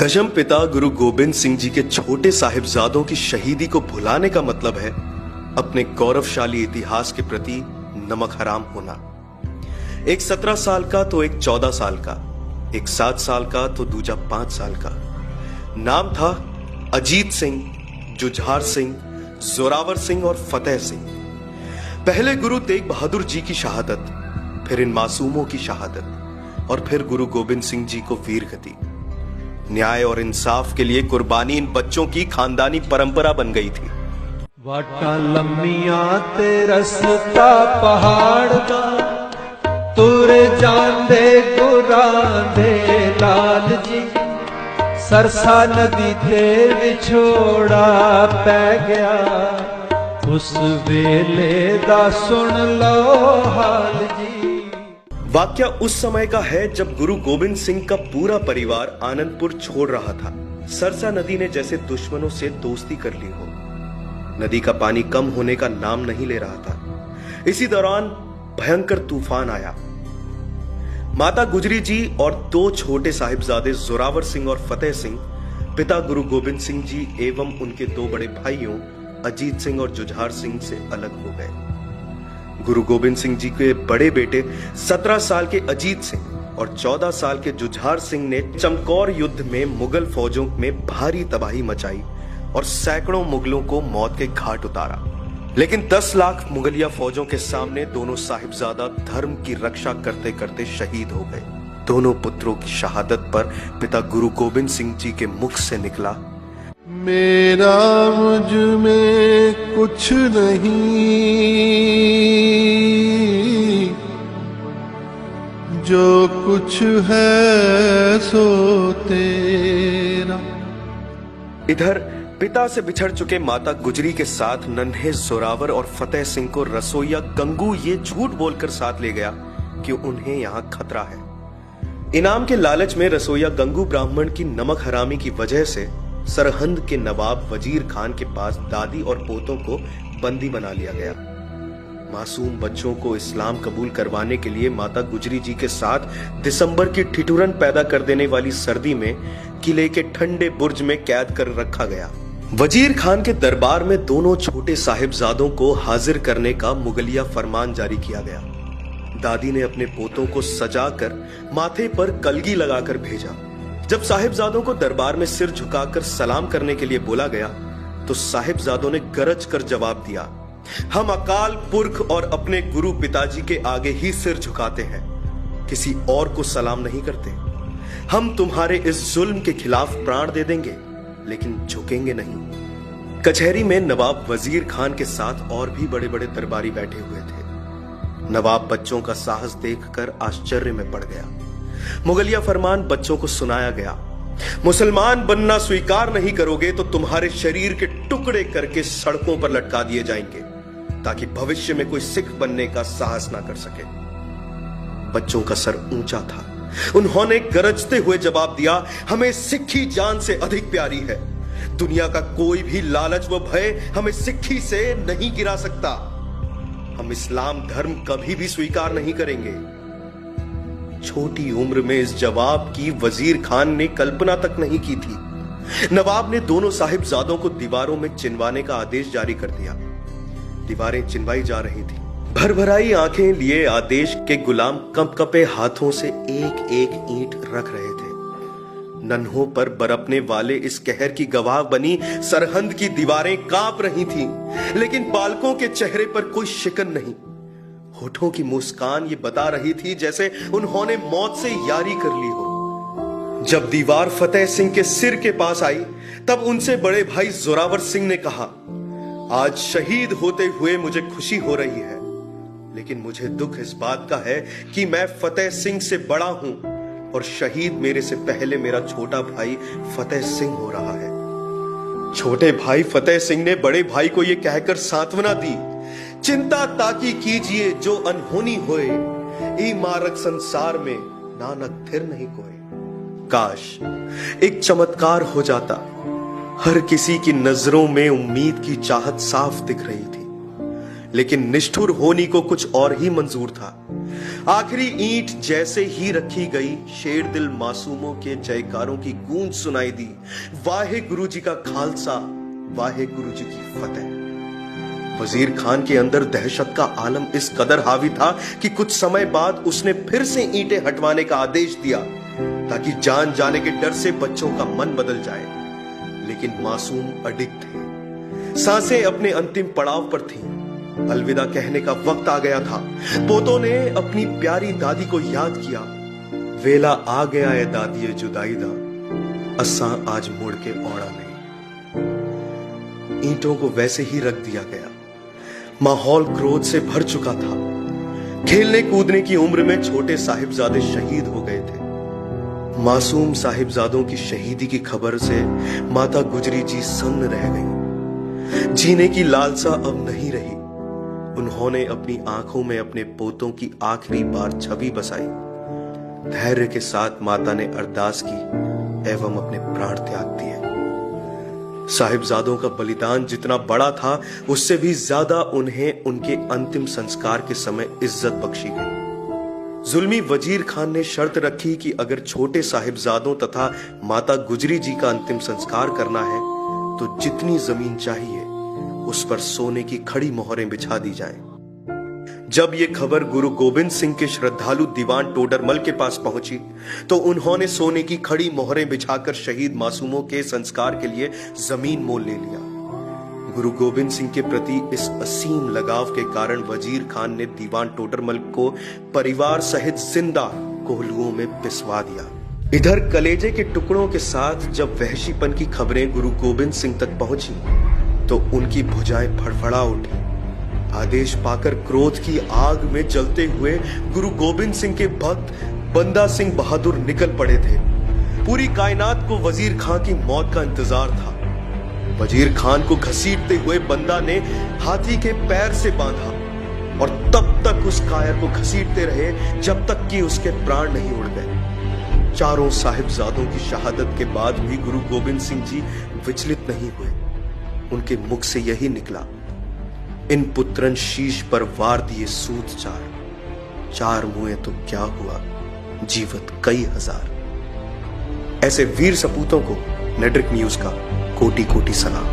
दशम पिता गुरु गोबिंद सिंह जी के छोटे साहिबजादों की शहीदी को भुलाने का मतलब है अपने गौरवशाली इतिहास के प्रति नमक हराम होना। एक 17 साल का तो एक 14 साल का, एक 7 साल का तो दूजा 5 साल का। नाम था अजीत सिंह, जुझार सिंह, जोरावर सिंह और फतेह सिंह। पहले गुरु तेग बहादुर जी की शहादत, फिर इन मासूमों की शहादत और फिर गुरु गोबिंद सिंह जी को वीर गति। न्याय और इंसाफ के लिए कुर्बानी इन बच्चों की खानदानी परंपरा बन गई थी। वाटा लम्मियां ते रस्ता पहाड़ दा, तुर जांदे गुरां दे लाल जी। सरसा नदी ते विछोड़ा पै गया, उस वेले दा सुन लो हाल जी। वाक्या उस समय का है जब गुरु गोबिंद सिंह का पूरा परिवार आनंदपुर छोड़ रहा था। सरसा नदी ने जैसे दुश्मनों से दोस्ती कर ली हो। नदी का पानी कम होने का नाम नहीं ले रहा था। इसी दौरान भयंकर तूफान आया। माता गुजरी जी और 2 छोटे साहिबजादे जोरावर सिंह और फतेह सिंह पिता गुरु गोबिंद सिंह जी एवं उनके 2 बड़े भाइयों अजीत सिंह और जुझार सिंह से अलग हो गए। गुरु गोबिंद सिंह जी के बड़े बेटे 17 साल के अजीत सिंह और 14 साल के जुझार सिंह ने चमकौर युद्ध में मुगल फौजों में भारी तबाही मचाई और सैकड़ों मुगलों को मौत के घाट उतारा। लेकिन 10 लाख मुगलिया फौजों के सामने दोनों साहिबजादा धर्म की रक्षा करते करते शहीद हो गए। दोनों पुत्रों की शहादत पर पिता गुरु गोबिंद सिंह जी के मुख से निकला, मेरा मुझ में कुछ नहीं, जो कुछ है सो तेरा। इधर पिता से बिछड़ चुके माता गुजरी के साथ नन्हे जोरावर और फतेह सिंह को रसोइया गंगू ये झूठ बोलकर साथ ले गया कि उन्हें यहां खतरा है। इनाम के लालच में रसोइया गंगू ब्राह्मण की नमक हरामी की वजह से सरहंद के नवाब वजीर खान के पास दादी और पोतों को बंदी बना लिया गया। मासूम बच्चों को इस्लाम कबूल करवाने के लिए माता गुजरी जी के साथ दिसंबर की ठिठुरन पैदा कर देने वाली सर्दी में किले के ठंडे बुर्ज में कैद कर रखा गया। वजीर खान के दरबार में दोनों छोटे साहिबजादों को हाजिर करने का मुगलिया फरमान जारी किया गया। दादी ने अपने पोतों को सजाकर माथे पर कलगी लगाकर भेजा। जब साहिबजादों को दरबार में सिर झुकाकर सलाम करने के लिए बोला गया तो साहिबजादों ने गरज कर जवाब दिया, हम अकाल पुरख और अपने गुरु पिताजी के आगे ही सिर झुकाते हैं, किसी और को सलाम नहीं करते। हम तुम्हारे इस जुल्म के खिलाफ प्राण दे देंगे लेकिन झुकेंगे नहीं। कचहरी में नवाब वजीर खान के साथ और भी बड़े बड़े दरबारी बैठे हुए थे। नवाब बच्चों का साहस देखकर आश्चर्य में पड़ गया। मुगलिया फरमान बच्चों को सुनाया गया, मुसलमान बनना स्वीकार नहीं करोगे तो तुम्हारे शरीर के टुकड़े करके सड़कों पर लटका दिए जाएंगे ताकि भविष्य में कोई सिख बनने का साहस ना कर सके। बच्चों का सर ऊंचा था। उन्होंने गरजते हुए जवाब दिया, हमें सिक्खी जान से अधिक प्यारी है। दुनिया का कोई भी लालच व भय हमें सिक्खी से नहीं गिरा सकता। हम इस्लाम धर्म कभी भी स्वीकार नहीं करेंगे। छोटी उम्र में इस जवाब की वजीर खान ने कल्पना तक नहीं की थी। नवाब ने दोनों साहिबजादों को दीवारों में चिनवाने का आदेश जारी कर दिया। दीवारें चिनवाई जा रही थी। भरभराई आंखें लिए आदेश के गुलाम कंपकपे हाथों से एक एक ईंट रख रहे थे। नन्हों पर बरपने वाले इस कहर की गवाह बनी सरहंद की दीवारें कांप रही थीं, लेकिन बालकों के चेहरे पर कोई शिकन नहीं। होठों की मुस्कान ये बता रही थी जैसे उन्होंने मौत से यारी कर ली हो। जब दीवार फतेह सिंह के सिर के पास आई तब उनसे बड़े भाई जोरावर सिंह ने कहा, आज शहीद होते हुए मुझे खुशी हो रही है, लेकिन मुझे दुख इस बात का है कि मैं फतेह सिंह से बड़ा हूं और शहीद मेरे से पहले मेरा छोटा भाई फतेह सिंह हो रहा है। छोटे भाई फतेह सिंह ने बड़े भाई को यह कहकर सांत्वना दी, चिंता ताकि कीजिए जो अनहोनी होए, ई मारक संसार में नानक थिर नहीं कोई। काश एक चमत्कार हो जाता। हर किसी की नजरों में उम्मीद की चाहत साफ दिख रही थी, लेकिन निष्ठुर होनी को कुछ और ही मंजूर था। आखिरी ईंट जैसे ही रखी गई, शेर दिल मासूमों के जयकारों की गूंज सुनाई दी। वाहे गुरु जी का खालसा, वाहे गुरु जी की फतेह। वजीर खान के अंदर दहशत का आलम इस कदर हावी था कि कुछ समय बाद उसने फिर से ईंटें हटवाने का आदेश दिया ताकि जान जाने के डर से बच्चों का मन बदल जाए। लेकिन मासूम अडिग थे, सांसें अपने अंतिम पड़ाव पर थीं। अलविदा कहने का वक्त आ गया था। पोतों ने अपनी प्यारी दादी को याद किया। वेला आ गया है दादी जुदाई दा, असा आज मुड़ के औड़ा नहीं। ईंटों को वैसे ही रख दिया गया। माहौल क्रोध से भर चुका था। खेलने कूदने की उम्र में छोटे साहिबजादे शहीद हो गए थे। मासूम साहिबजादों की शहीदी की खबर से माता गुजरी जी सन्न रह गई। जीने की लालसा अब नहीं रही। उन्होंने अपनी आंखों में अपने पोतों की आखिरी बार छवि बसाई। धैर्य के साथ माता ने अरदास की एवं अपने प्राण त्याग दिए। साहिबजादों का बलिदान जितना बड़ा था, उससे भी ज्यादा उन्हें उनके अंतिम संस्कार के समय इज्जत बख्शी गई। जुल्मी वजीर खान ने शर्त रखी कि अगर छोटे साहिबजादों तथा माता गुजरी जी का अंतिम संस्कार करना है तो जितनी जमीन चाहिए उस पर सोने की खड़ी मोहरें बिछा दी जाएं। जब यह खबर गुरु गोविंद सिंह के श्रद्धालु दीवान टोडरमल के पास पहुंची तो उन्होंने सोने की खड़ी मोहरें बिछाकर शहीद मासूमों के संस्कार के लिए जमीन मोल ले लिया। गुरु गोविंद सिंह के प्रति इस असीम लगाव के कारण वजीर खान ने दीवान टोडरमल को परिवार सहित जिंदा कोहलुओं में पिसवा दिया। इधर कलेजे के टुकड़ों के साथ जब वहशीपन की खबरें गुरु गोविंद सिंह तक पहुंची तो उनकी भुजाएं फड़फड़ा उठी। आदेश पाकर क्रोध की आग में जलते हुए गुरु गोविंद सिंह के भक्त बंदा सिंह बहादुर निकल पड़े थे। पूरी कायनात को वजीर खान की मौत का इंतजार था। वजीर खान को घसीटते हुए बंदा ने हाथी के पैर से बांधा और तब तक उस कायर को घसीटते रहे जब तक कि उसके प्राण नहीं उड़ गए। चारों साहिबजादों की शहादत के बाद भी गुरु गोविंद सिंह जी विचलित नहीं हुए। उनके मुख से यही निकला, इन पुत्रन शीश पर वार दिए सूत चार मुए तो क्या हुआ, जीवत कई हजार। ऐसे वीर सपूतों को नेटरिक न्यूज का कोटि कोटि सलाम।